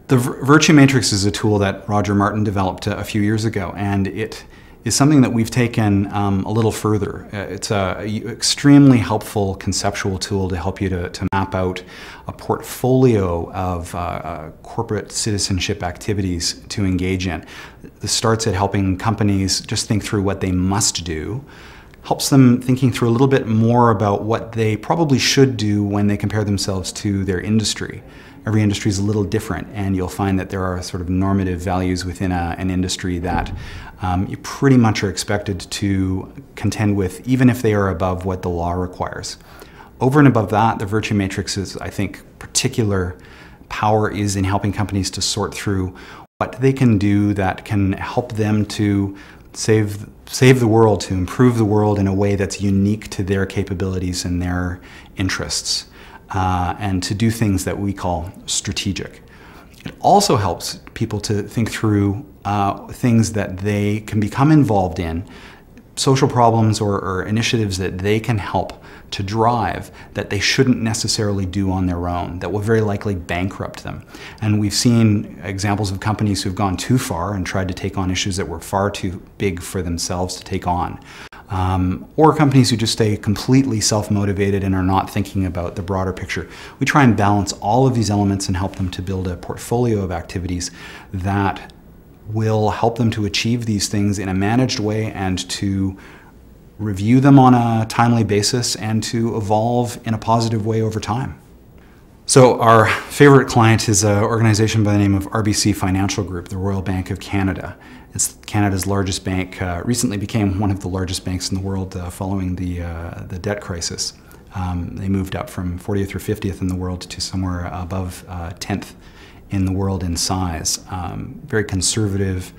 The Virtue Matrix is a tool that Roger Martin developed a few years ago, and it is something that we've taken a little further. It's an extremely helpful conceptual tool to help you to map out a portfolio of corporate citizenship activities to engage in. This starts at helping companies just think through what they must do, helps them thinking through a little bit more about what they probably should do when they compare themselves to their industry. Every industry is a little different, and you'll find that there are sort of normative values within an industry that you pretty much are expected to contend with, even if they are above what the law requires. Over and above that, the Virtue Matrix's, I think, particular power is in helping companies to sort through what they can do that can help them to save the world, to improve the world in a way that's unique to their capabilities and their interests. And to do things that we call strategic. It also helps people to think through things that they can become involved in, social problems or initiatives that they can help to drive that they shouldn't necessarily do on their own, that will very likely bankrupt them. And we've seen examples of companies who've gone too far and tried to take on issues that were far too big for themselves to take on. Or companies who just stay completely self-motivated and are not thinking about the broader picture. We try and balance all of these elements and help them to build a portfolio of activities that will help them to achieve these things in a managed way and to review them on a timely basis and to evolve in a positive way over time. So our favorite client is an organization by the name of RBC Financial Group, the Royal Bank of Canada. It's Canada's largest bank, recently became one of the largest banks in the world following the debt crisis. They moved up from 40th or 50th in the world to somewhere above 10th in the world in size. Very conservative,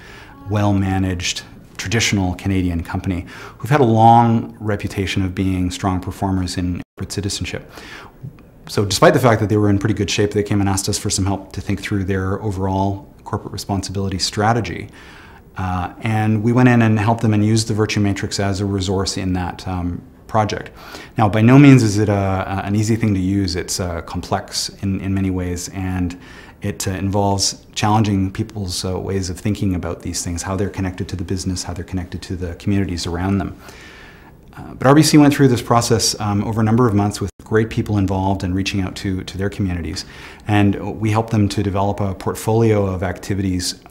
well-managed, traditional Canadian company who've had a long reputation of being strong performers in corporate citizenship. So despite the fact that they were in pretty good shape, they came and asked us for some help to think through their overall corporate responsibility strategy. And we went in and helped them and used the Virtue Matrix as a resource in that project. Now, by no means is it an easy thing to use. It's complex in many ways, and it involves challenging people's ways of thinking about these things, how they're connected to the business, how they're connected to the communities around them. But RBC went through this process over a number of months with great people involved and reaching out to their communities. And we helped them to develop a portfolio of activities,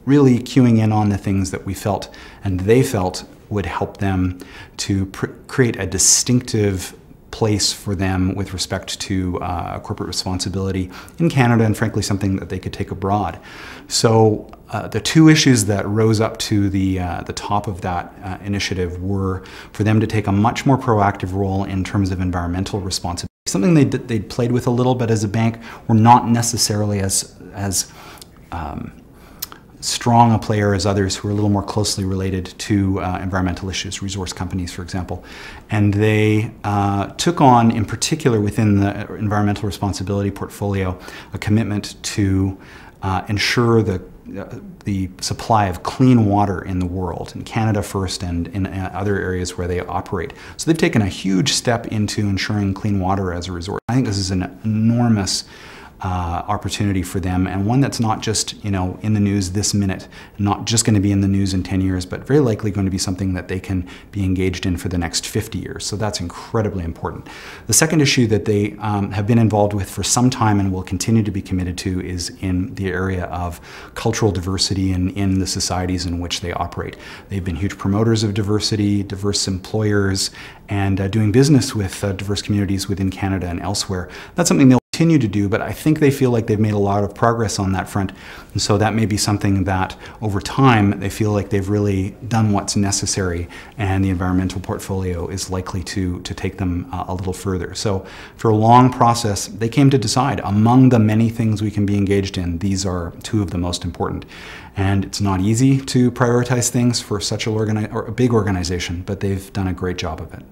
really cueing in on the things that we felt and they felt would help them to create a distinctive place for them with respect to corporate responsibility in Canada, and frankly something that they could take abroad. So the two issues that rose up to the top of that initiative were for them to take a much more proactive role in terms of environmental responsibility. Something they'd played with a little bit as a bank, were not necessarily as strong a player as others who are a little more closely related to environmental issues, resource companies, for example. And they took on, in particular within the environmental responsibility portfolio, a commitment to ensure the supply of clean water in the world, in Canada first and in other areas where they operate. So they've taken a huge step into ensuring clean water as a resort. I think this is an enormous opportunity for them, and one that's not just, you know, in the news this minute, not just going to be in the news in 10 years, but very likely going to be something that they can be engaged in for the next 50 years. So that's incredibly important. The second issue that they have been involved with for some time and will continue to be committed to is in the area of cultural diversity in the societies in which they operate. They've been huge promoters of diversity, diverse employers, and doing business with diverse communities within Canada and elsewhere. That's something they'll continue to do, but I think they feel like they've made a lot of progress on that front. And so that may be something that over time they feel like they've really done what's necessary, and the environmental portfolio is likely to take them a little further. So for a long process, they came to decide among the many things we can be engaged in, these are two of the most important. And it's not easy to prioritize things for such a big organization, but they've done a great job of it.